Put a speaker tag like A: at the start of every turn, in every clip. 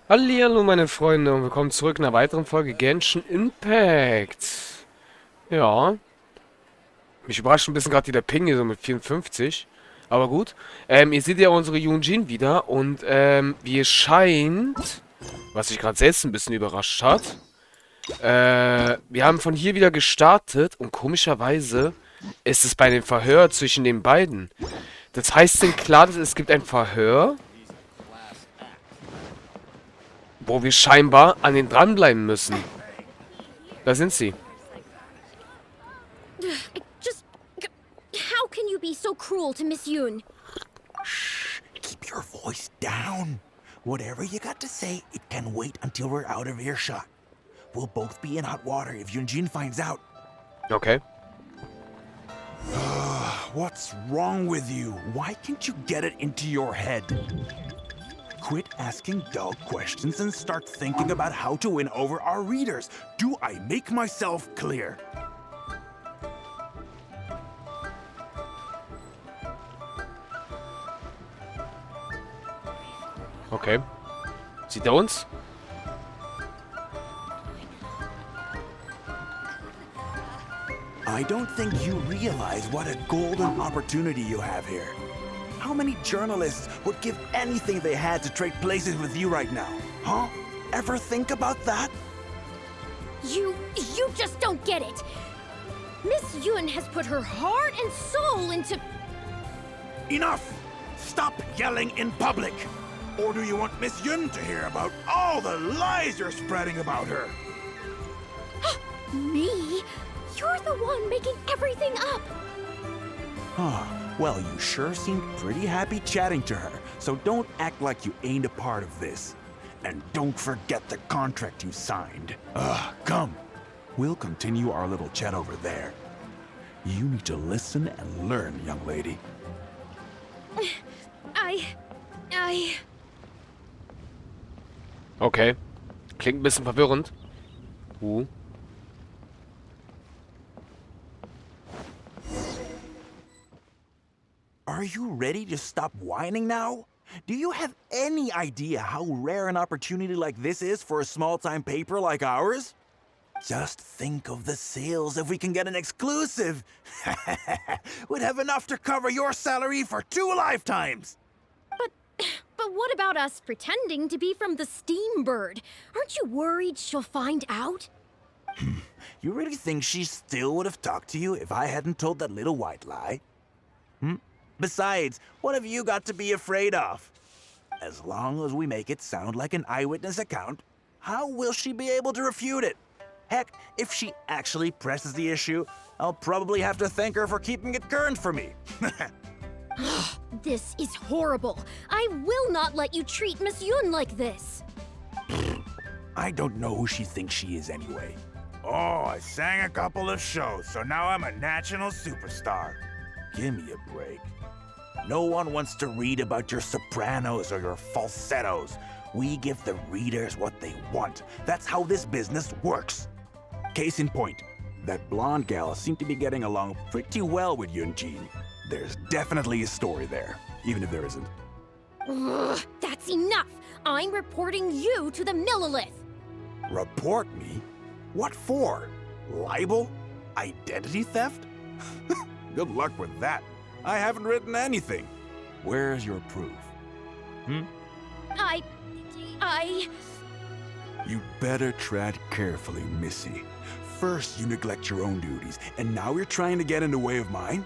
A: Hallihallo meine Freunde und willkommen zurück in einer weiteren Folge Genshin Impact. Ja, mich überrascht ein bisschen gerade der Ping hier so mit 54. Aber gut. Ihr seht ja unsere Yunjin wieder und wie scheint, was sich gerade selbst ein bisschen überrascht hat, wir haben von hier wieder gestartet und komischerweise ist es bei dem Verhör zwischen den beiden. Das heißt denn klar, dass es gibt ein Verhör, wo wir scheinbar an den dranbleiben müssen. Da sind sie.
B: Just... How can you be so cruel to Miss Yoon?
C: Shh, keep your voice down. Whatever you got to say, it can wait until we're out of earshot. We'll both be in hot water if Yunjin finds out.
A: Okay.
C: What's wrong with you? Why can't you get it into your head? Quit asking dull questions and start thinking about how to win over our readers. Do I make myself clear?
A: Okay. Sieht er uns?
C: I don't think you realize what a golden opportunity you have here. How many journalists would give anything they had to trade places with you right now? Huh? Ever think about that?
B: You just don't get it. Miss Yoon has put her heart and soul into...
C: Enough! Stop yelling in public! Or do you want Miss Yun to hear about all the lies you're spreading about her?
B: Me? You're the one making everything up.
C: Well, you sure seem pretty happy chatting to her, so don't act like you ain't a part of this. And don't forget the contract you signed. Come. We'll continue our little chat over there. You need to listen and learn, young lady.
B: I...
A: Okay. Klingt ein bisschen verwirrend.
C: Are you ready to stop whining now? Do you have any idea how rare an opportunity like this is for a small-time paper like ours? Just think of the sales if we can get an exclusive. We'd have enough to cover your salary for 2 lifetimes.
B: But what about us pretending to be from the Steam Bird? Aren't you worried she'll find out?
C: You really think she still would have talked to you if I hadn't told that little white lie? Besides, what have you got to be afraid of? As long as we make it sound like an eyewitness account, how will she be able to refute it? Heck, if she actually presses the issue, I'll probably have to thank her for keeping it current for me.
B: This is horrible. I will not let you treat Miss Yoon like this.
C: I don't know who she thinks she is anyway. Oh, I sang a couple of shows, so now I'm a national superstar. Give me a break. No one wants to read about your sopranos or your falsettos. We give the readers what they want. That's how this business works. Case in point, that blonde gal seemed to be getting along pretty well with Yunjin. There's definitely a story there, even if there isn't.
B: Ugh, that's enough. I'm reporting you to the Millilith.
C: Report me? What for? Libel? Identity theft? Good luck with that. I haven't written anything. Where's your proof?
B: I...
C: You better tread carefully, Missy. First you neglect your own duties, and now you're trying to get in the way of mine?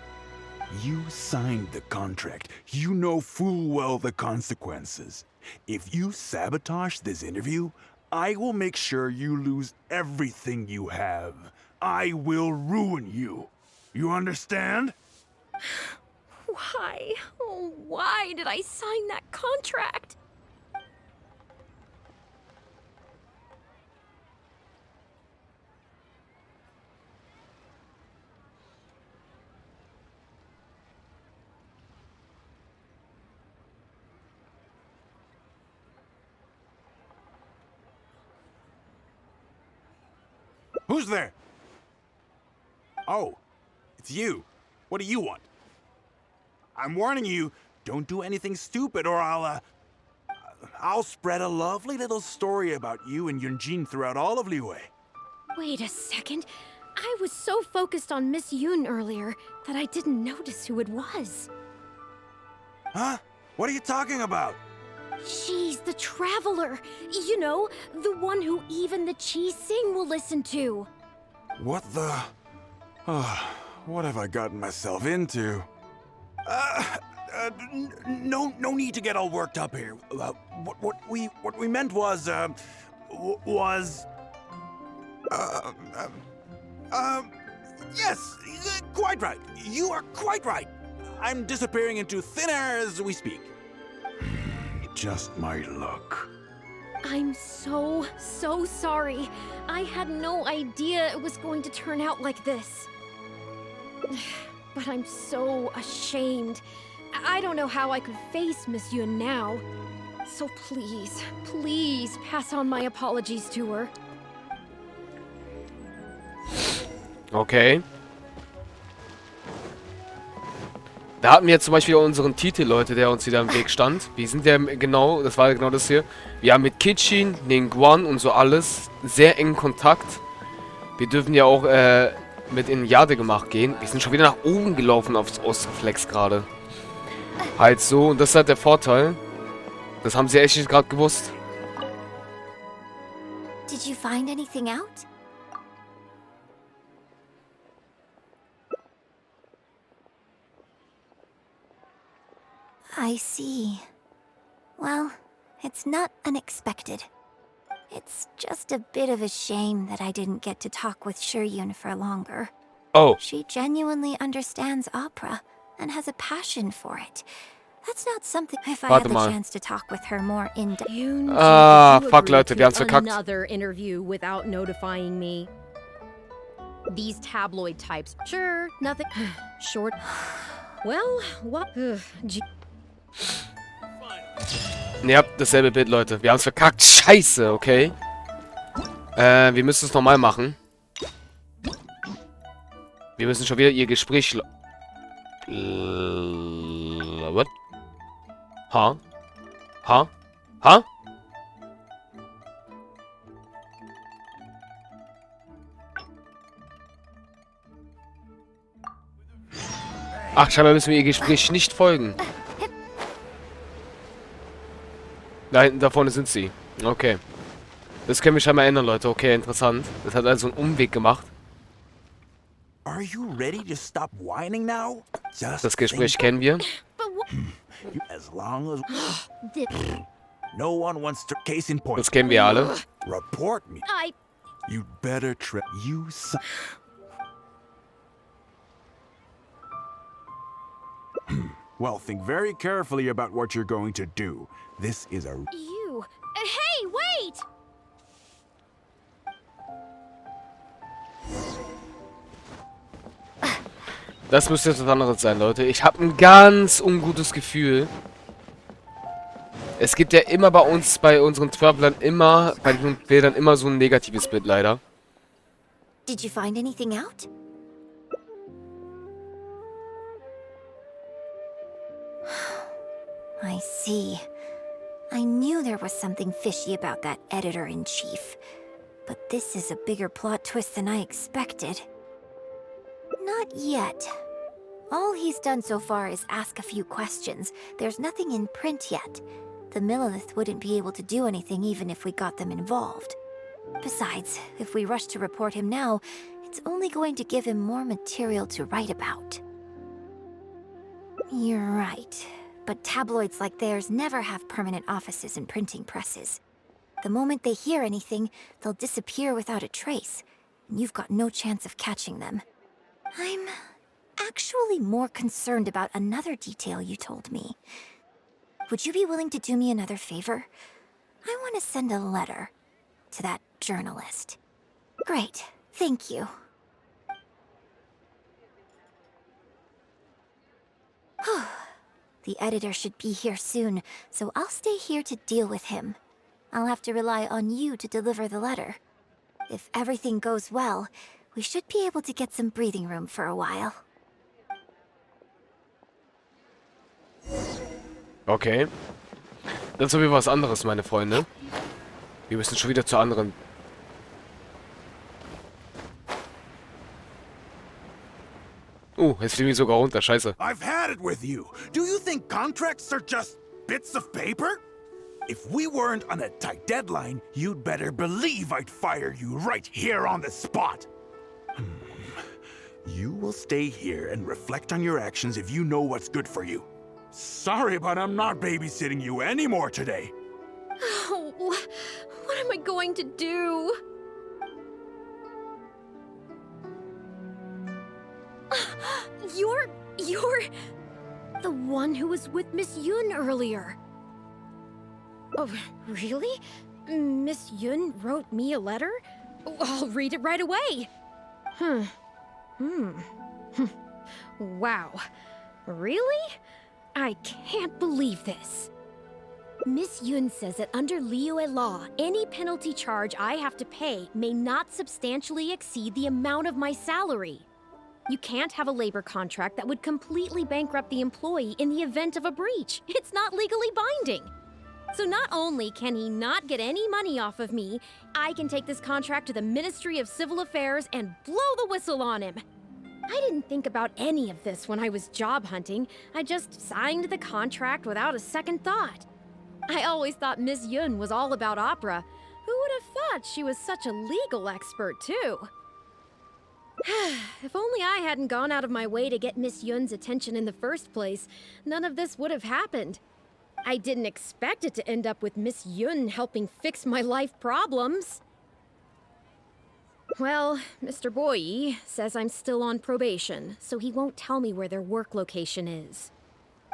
C: You signed the contract. You know full well the consequences. If you sabotage this interview, I will make sure you lose everything you have. I will ruin you. You understand?
B: Why? Oh, why did I sign that contract?
C: Who's there? Oh, it's you. What do you want? I'm warning you, don't do anything stupid or I'll, I'll spread a lovely little story about you and Yunjin throughout all of Liyue.
B: Wait a second. I was so focused on Miss Yoon earlier that I didn't notice who it was.
C: Huh? What are you talking about?
B: She's the traveler. You know, the one who even the Chi Sing will listen to.
C: What the... what have I gotten myself into? No need to get all worked up here. What we meant was, yes, quite right. You are quite right. I'm disappearing into thin air as we speak. Just my luck.
B: I'm so sorry. I had no idea it was going to turn out like this. But I'm so ashamed. I don't know how I could face Miss Yun now. So please pass on my apologies to her.
A: Okay. Da hatten wir jetzt zum Beispiel unseren Titel, Leute, der uns wieder im Weg stand. Wir sind ja genau, das war genau das hier. Wir haben mit Kichin, Ningguan und so alles sehr engen Kontakt. Wir dürfen ja auch mit in Jade gemacht gehen. Wir sind schon wieder nach oben gelaufen aufs Ostreflex gerade. Halt so, und das ist halt der Vorteil. Das haben sie echt nicht gerade gewusst.
D: Did you find anything out? I see. Well, it's not unexpected. It's just a bit of a shame that I didn't get to talk with Shiryun for longer.
A: Oh.
D: She genuinely understands opera and has a passion for it. That's not something. If I had the chance to talk with her more in depth.
A: Fuck, Leute, wir haben's verkackt.
E: Another interview without notifying me. These tabloid types. Sure, nothing. Short. Well, what?
A: Ja, dasselbe Bild, Leute. Wir haben's verkackt. Scheiße, okay. Wir müssen es nochmal machen. Wir müssen schon wieder ihr Gespräch... What? Ha? Ha? Ha? Ach, scheinbar müssen wir ihr Gespräch nicht folgen. Da hinten, da vorne sind sie. Okay. Das können wir scheinbar ändern, Leute. Okay, interessant. Das hat also einen Umweg gemacht.
C: Are you ready to stop whining now? Just
A: Das Gespräch kennen wir.
C: As long as no one wants to case in point.
A: Das kennen wir alle.
C: Report me. You'd better you son. Well, think very carefully about what you're going to do. This is a...
B: You. Hey, wait!
A: Das müsste jetzt was anderes sein, Leute. Ich habe ein ganz ungutes Gefühl. Es gibt ja immer bei uns, bei unseren Travelern immer, bei den Bildern immer so ein negatives Bild, leider.
D: Did you find anything out? I see. I knew there was something fishy about that editor-in-chief. But this is a bigger plot twist than I expected. Not yet. All he's done so far is ask a few questions. There's nothing in print yet. The Millilith wouldn't be able to do anything even if we got them involved. Besides, if we rush to report him now, it's only going to give him more material to write about. You're right. But tabloids like theirs never have permanent offices and printing presses. The moment they hear anything, they'll disappear without a trace, and you've got no chance of catching them. I'm actually more concerned about another detail you told me. Would you be willing to do me another favor? I want to send a letter to that journalist. Great, thank you. The editor should be here soon, so I'll stay here to deal with him. I'll have to rely on you to deliver the letter. If everything goes well, we should be able to get some breathing room for a while.
A: Okay. Das ist auf jeden Fall was anderes, meine Freunde. Wir müssen schon wieder zu anderen. Jetzt fliegen wir sogar runter. Scheiße.
C: I've had it with you. Do you think contracts are just bits of paper? If we weren't on a tight deadline, you'd better believe I'd fire you right here on the spot. You will stay here and reflect on your actions if you know what's good for you. Sorry, but I'm not babysitting you anymore today.
B: Oh, what am I going to do? You're the one who was with Miss Yun earlier. Oh, really? Miss Yun wrote me a letter? I'll read it right away. Wow. Really? I can't believe this. Miss Yun says that under Liyue law, any penalty charge I have to pay may not substantially exceed the amount of my salary. You can't have a labor contract that would completely bankrupt the employee in the event of a breach. It's not legally binding. So not only can he not get any money off of me, I can take this contract to the Ministry of Civil Affairs and blow the whistle on him. I didn't think about any of this when I was job hunting. I just signed the contract without a second thought. I always thought Miss Yun was all about opera. Who would have thought she was such a legal expert, too? If only I hadn't gone out of my way to get Miss Yun's attention in the first place, none of this would have happened. I didn't expect it to end up with Miss Yun helping fix my life problems. Well, Mr. Boyi says I'm still on probation, so he won't tell me where their work location is.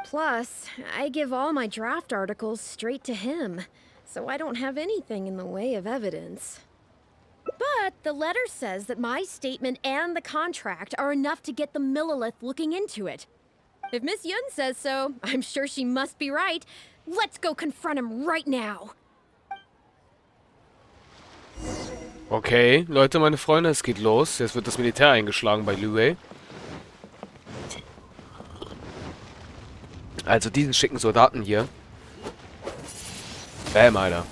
B: Plus, I give all my draft articles straight to him, so I don't have anything in the way of evidence. But the letter says that my statement and the contract are enough to get the Millilith looking into it. If Miss Yun says so, I'm sure she must be right. Let's go confront him right now.
A: Okay, Leute, meine Freunde, es geht los. Jetzt wird das Militär eingeschlagen bei Liyue. Also diesen schicken Soldaten hier. Bam, Alter.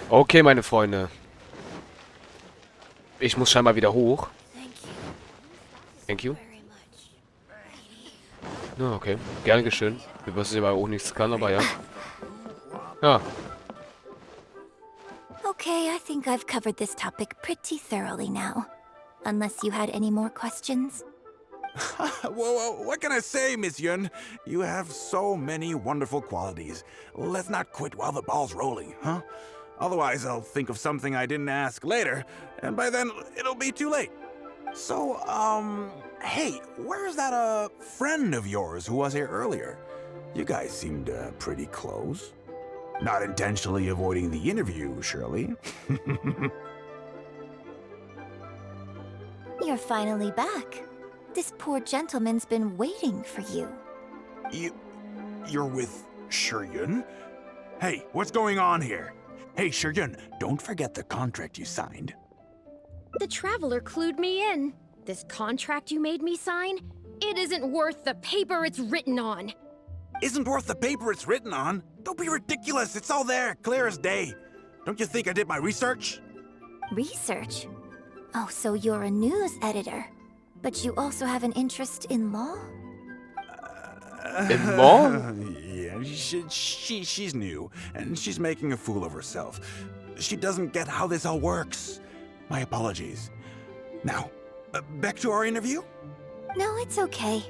A: Okay, meine Freunde. Ich muss scheinbar wieder hoch. Thank you. Ja, okay. Gerne geschehen. Wir wissen aber auch nichts kann, aber ja. Ja.
D: Okay, I think I've covered this topic pretty thoroughly now. Unless you had any more questions?
C: Well, what can I say, Miss Yun? You have so many wonderful qualities. Let's not quit while the ball's rolling, huh? Otherwise, I'll think of something I didn't ask later, and by then, it'll be too late. So, hey, where's that, friend of yours who was here earlier? You guys seemed, pretty close. Not intentionally avoiding the interview, surely?
D: You're finally back. This poor gentleman's been waiting for you.
C: You're with Shiryun? Hey, what's going on here? Hey, Shiryun, don't forget the contract you signed.
B: The Traveler clued me in. This contract you made me sign? It isn't worth the paper it's written on.
C: Isn't worth the paper it's written on? Don't be ridiculous, it's all there, clear as day. Don't you think I did my research?
D: Research? Oh, so you're a news editor. But you also have an interest in law?
A: In law?
C: Yeah, she's new, and she's making a fool of herself. She doesn't get how this all works. My apologies. Now, back to our interview?
D: No, it's okay.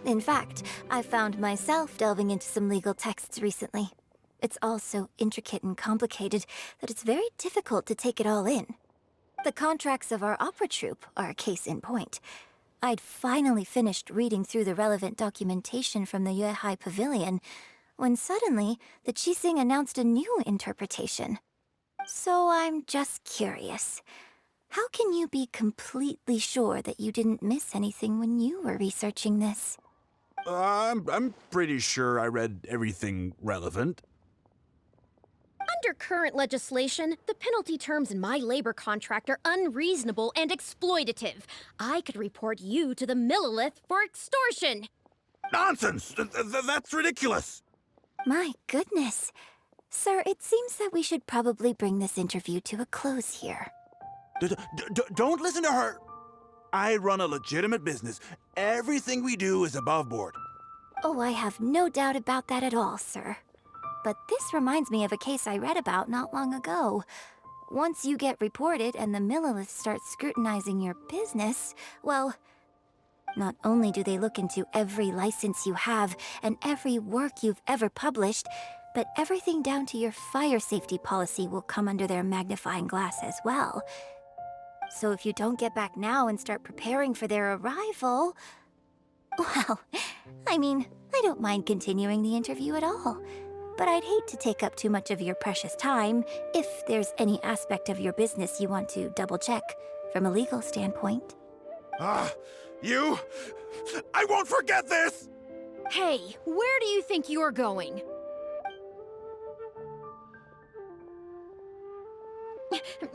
D: In fact, I found myself delving into some legal texts recently. It's all so intricate and complicated that it's very difficult to take it all in. The contracts of our opera troupe are a case in point. I'd finally finished reading through the relevant documentation from the Yuehai Pavilion, when suddenly the Qixing announced a new interpretation. So I'm just curious. How can you be completely sure that you didn't miss anything when you were researching this?
C: I'm pretty sure I read everything relevant.
B: Under current legislation, the penalty terms in my labor contract are unreasonable and exploitative. I could report you to the Millilith for extortion.
C: Nonsense! That's ridiculous!
D: My goodness. Sir, it seems that we should probably bring this interview to a close here.
C: Don't listen to her. I run a legitimate business. Everything we do is above board.
D: Oh, I have no doubt about that at all, sir. But this reminds me of a case I read about not long ago. Once you get reported and the Millilith starts scrutinizing your business, well, not only do they look into every license you have and every work you've ever published, but everything down to your fire safety policy will come under their magnifying glass as well. So if you don't get back now and start preparing for their arrival... Well, I mean, I don't mind continuing the interview at all. But I'd hate to take up too much of your precious time if there's any aspect of your business you want to double-check from a legal standpoint.
C: You... I won't forget this!
B: Hey, where do you think you're going?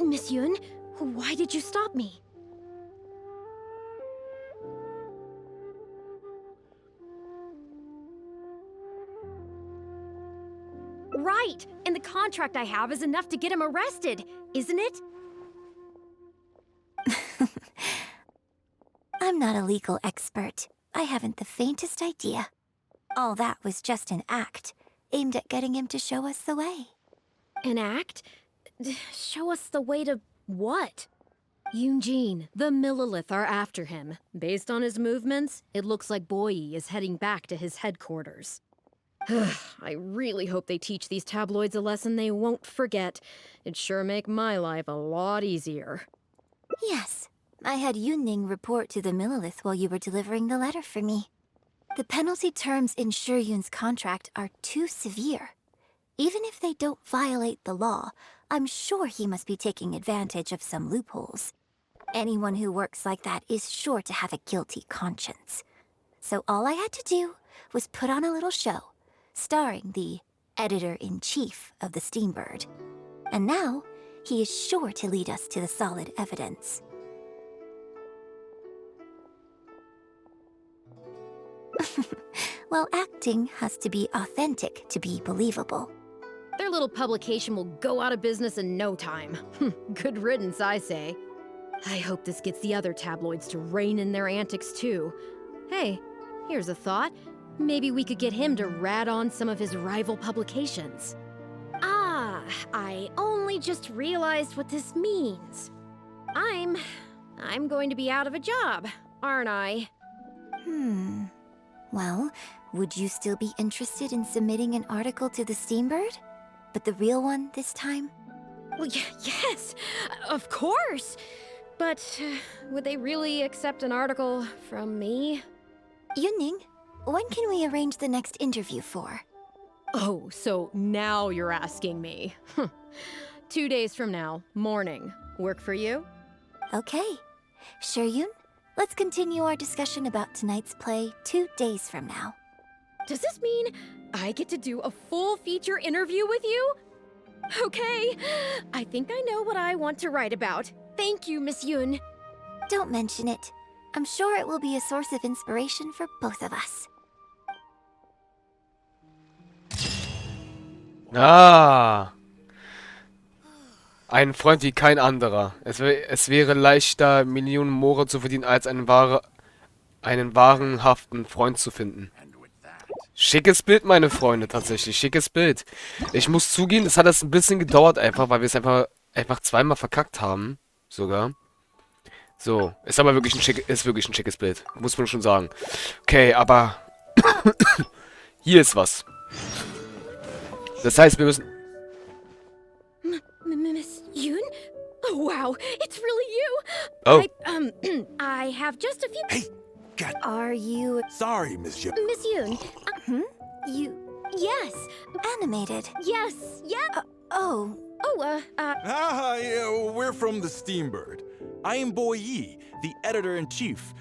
B: Miss Yun, why did you stop me? Right, and the contract I have is enough to get him arrested, isn't it?
D: I'm not a legal expert. I haven't the faintest idea. All that was just an act, aimed at getting him to show us the way.
B: An act? Show us the way to what?
E: Eugene, the Millilith are after him. Based on his movements, it looks like Boyi is heading back to his headquarters. I really hope they teach these tabloids a lesson they won't forget. It'd sure make my life a lot easier.
D: Yes, I had Yunning report to the Millilith while you were delivering the letter for me. The penalty terms in Shuryun's contract are too severe. Even if they don't violate the law, I'm sure he must be taking advantage of some loopholes. Anyone who works like that is sure to have a guilty conscience. So all I had to do was put on a little show, starring the editor-in-chief of the Steambird. And now, he is sure to lead us to the solid evidence. Well, acting has to be authentic to be believable.
E: Their little publication will go out of business in no time. Good riddance, I say. I hope this gets the other tabloids to rein in their antics too. Hey, here's a thought. Maybe we could get him to rat on some of his rival publications.
B: Ah, I only just realized what this means. I'm going to be out of a job, aren't I?
D: Well, would you still be interested in submitting an article to the Steambird? But the real one this time?
B: Well, yes, of course. But would they really accept an article from me?
D: Yunning, when can we arrange the next interview for?
E: Oh, so now you're asking me. 2 days from now, morning. Work for you?
D: Okay. Shuryun, let's continue our discussion about tonight's play 2 days from now.
E: Does this mean I get to do a full feature interview with you? Okay, I think I know what I want to write about.
B: Thank you, Miss Yun.
D: Don't mention it. I'm sure it will be a source of inspiration for both of us.
A: Ah. Ein Freund wie kein anderer. Es wäre leichter, Millionen More zu verdienen, als einen wahrhaften Freund zu finden. Schickes Bild, meine Freunde, tatsächlich. Schickes Bild. Ich muss zugeben, es hat ein bisschen gedauert einfach, weil wir es einfach zweimal verkackt haben. Sogar. So, ist aber wirklich ein schickes Bild. Muss man schon sagen. Okay, aber hier ist was. Das heißt, wir müssen...
B: Miss Yun? Oh, wow, it's really you.
A: Oh.
B: I have just a few...
C: Hey, God.
D: Are you...
C: Sorry, Miss Yun.
B: Miss Yun?
D: you...
B: Yes.
D: animated?
B: Yes. Yeah.
D: Oh,
C: Yeah, we're from the Steambird. I am Boyi, the editor-in-chief.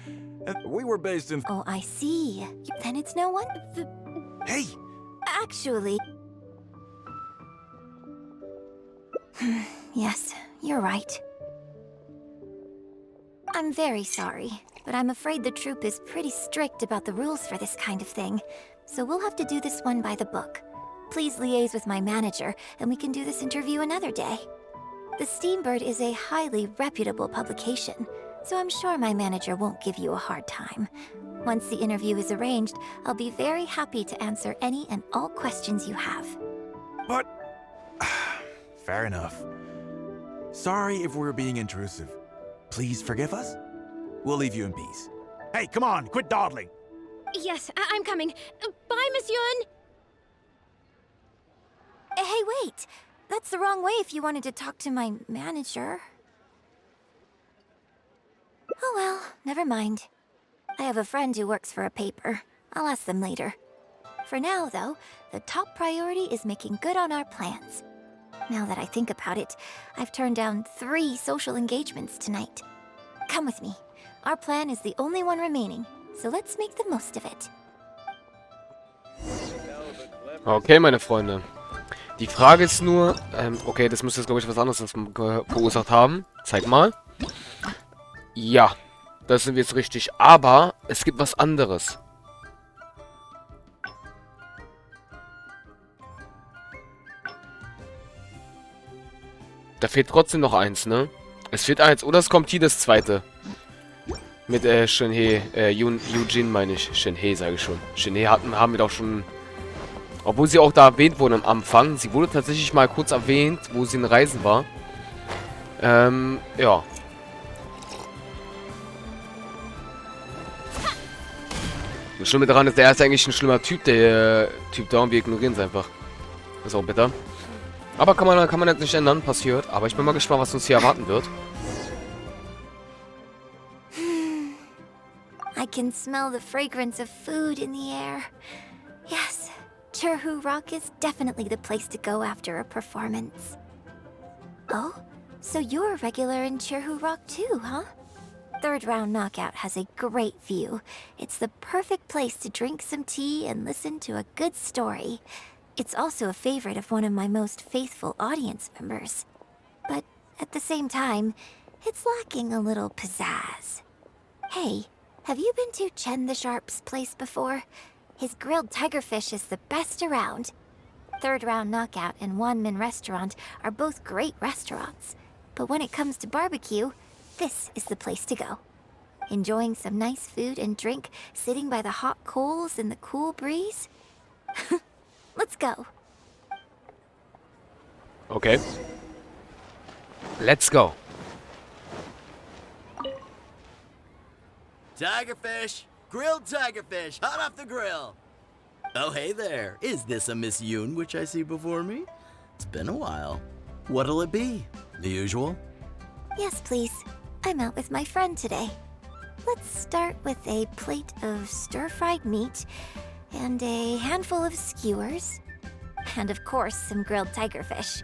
C: We were based in...
D: oh, I see. Then it's no one...
C: Hey!
D: Actually... Yes, you're right. I'm very sorry, but I'm afraid the troupe is pretty strict about the rules for this kind of thing, so we'll have to do this one by the book. Please liaise with my manager, and we can do this interview another day. The Steambird is a highly reputable publication, so I'm sure my manager won't give you a hard time. Once the interview is arranged, I'll be very happy to answer any and all questions you have.
C: But... fair enough. Sorry if we're being intrusive. Please forgive us. We'll leave you in peace. Hey, come on, quit dawdling.
B: Yes, I'm coming. Bye, Miss Yun!
D: Hey, wait! That's the wrong way if you wanted to talk to my manager. Oh well, never mind. I have a friend who works for a paper. I'll ask them later. For now, though, the top priority is making good on our plans. Now that I think about it, I've turned down 3 social engagements tonight. Come with me. Our plan is the only one remaining, so let's make the most of it.
A: Okay, meine Freunde. Die Frage ist nur, okay, das müsste jetzt, glaube ich, was anderes verursacht haben. Zeig mal. Ja, das sind wir jetzt richtig. Aber es gibt was anderes. Da fehlt trotzdem noch eins, ne? Es fehlt eins. Oder es kommt hier das zweite. Mit, Shenhe, Eugene meine ich. Shenhe, sage ich schon. Shenhe haben wir doch schon... Obwohl sie auch da erwähnt wurde am Anfang. Sie wurde tatsächlich mal kurz erwähnt, wo sie in Reisen war. Ja. Das Schlimme daran ist, der ist eigentlich ein schlimmer Typ, der Typ da, und wir ignorieren es einfach. Das ist auch bitter. Aber kann man jetzt nicht ändern, passiert. Aber ich bin mal gespannt, was uns hier erwarten wird.
D: I can smell the fragrance of food in the air. Yes, Cherhu Rock is definitely the place to go after a performance. Oh, so you're a regular in Cherhu Rock too, huh? Third Round Knockout has a great view. It's the perfect place to drink some tea and listen to a good story. It's also a favorite of one of my most faithful audience members. But at the same time, it's lacking a little pizzazz. Hey, have you been to Chen the Sharp's place before? His grilled tigerfish is the best around. Third Round Knockout and Wanmin Restaurant are both great restaurants. But when it comes to barbecue, this is the place to go. Enjoying some nice food and drink, sitting by the hot coals in the cool breeze? Let's go.
A: Okay. Let's go.
F: Tigerfish! Grilled tigerfish, hot off the grill! Oh, hey there. Is this a Miss Yoon which I see before me? It's been a while. What'll it be? The usual?
D: Yes, please. I'm out with my friend today. Let's start with a plate of stir-fried meat and a handful of skewers. And of course, some grilled tigerfish.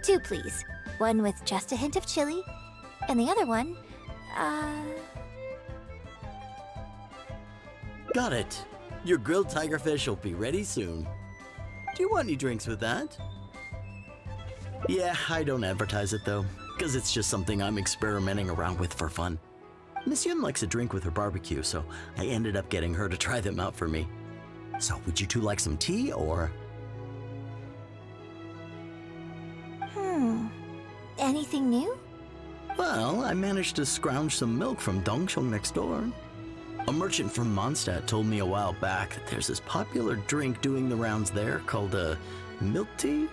D: 2, please. One with just a hint of chili, and the other one,
F: Got it. Your grilled tigerfish will be ready soon. Do you want any drinks with that? Yeah, I don't advertise it though, because it's just something I'm experimenting around with for fun. Miss Yun likes a drink with her barbecue, so I ended up getting her to try them out for me. So, would you two like some tea, or?
D: Anything new?
F: Well, I managed to scrounge some milk from Dongchong next door. A merchant from Mondstadt told me a while back that there's this popular drink doing the rounds there called milk tea.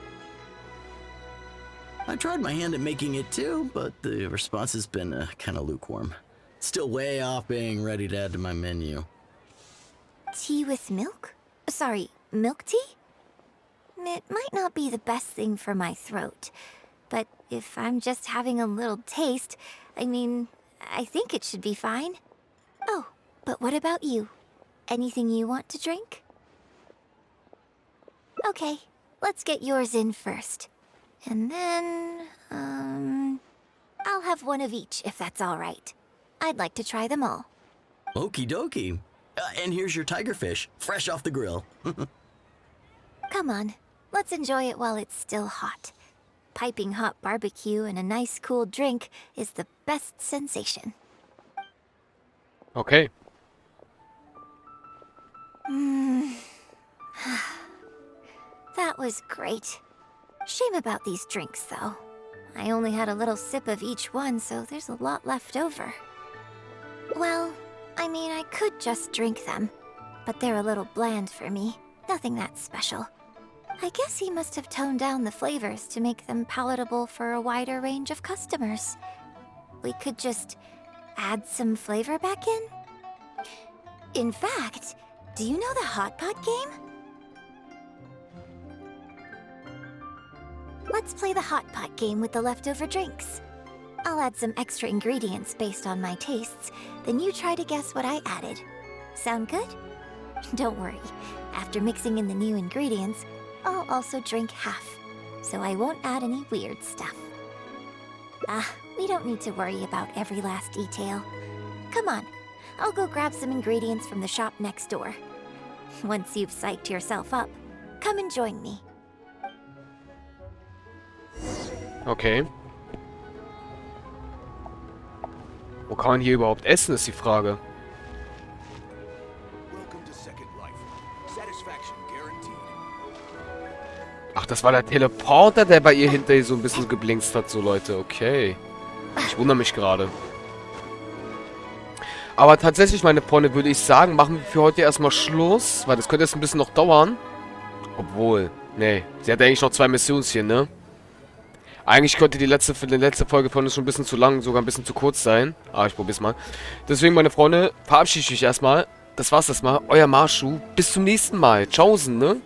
F: I tried my hand at making it too, but the response has been kind of lukewarm. Still way off being ready to add to my menu.
D: Tea with milk? Sorry, milk tea? It might not be the best thing for my throat, but if I'm just having a little taste, I mean, I think it should be fine. Oh, but what about you? Anything you want to drink? Okay, let's get yours in first. And then, I'll have one of each if that's all right. I'd like to try them all.
F: Okie dokie. And here's your tigerfish, fresh off the grill.
D: Come on, let's enjoy it while it's still hot. Piping hot barbecue and a nice cool drink is the best sensation.
A: Okay.
D: That was great. Shame about these drinks, though. I only had a little sip of each one, so there's a lot left over. Well, I mean, I could just drink them, but they're a little bland for me. Nothing that special. I guess he must have toned down the flavors to make them palatable for a wider range of customers. We could just add some flavor back in? In fact, do you know the hot pot game? Let's play the hot pot game with the leftover drinks. I'll add some extra ingredients based on my tastes, then you try to guess what I added. Sound good? Don't worry, after mixing in the new ingredients, I'll also drink half, so I won't add any weird stuff. We don't need to worry about every last detail. Come on, I'll go grab some ingredients from the shop next door. Once you've psyched yourself up, come and join me.
A: Okay. Wo kann man hier überhaupt essen, ist die Frage. Ach, das war der Teleporter, der bei ihr hinter ihr so ein bisschen geblinkt hat, so Leute. Okay. Ich wundere mich gerade. Aber tatsächlich, meine Freunde, würde ich sagen, machen wir für heute erstmal Schluss. Weil das könnte jetzt ein bisschen noch dauern. Obwohl, nee. Sie hat eigentlich noch 2 Missionchen, ne? Eigentlich könnte die letzte Folge von uns schon ein bisschen zu lang, sogar ein bisschen zu kurz sein. Aber ich probier's mal. Deswegen, meine Freunde, verabschiede ich mich erstmal. Das war's erstmal. Euer Marschu. Bis zum nächsten Mal. Tschaußen, ne?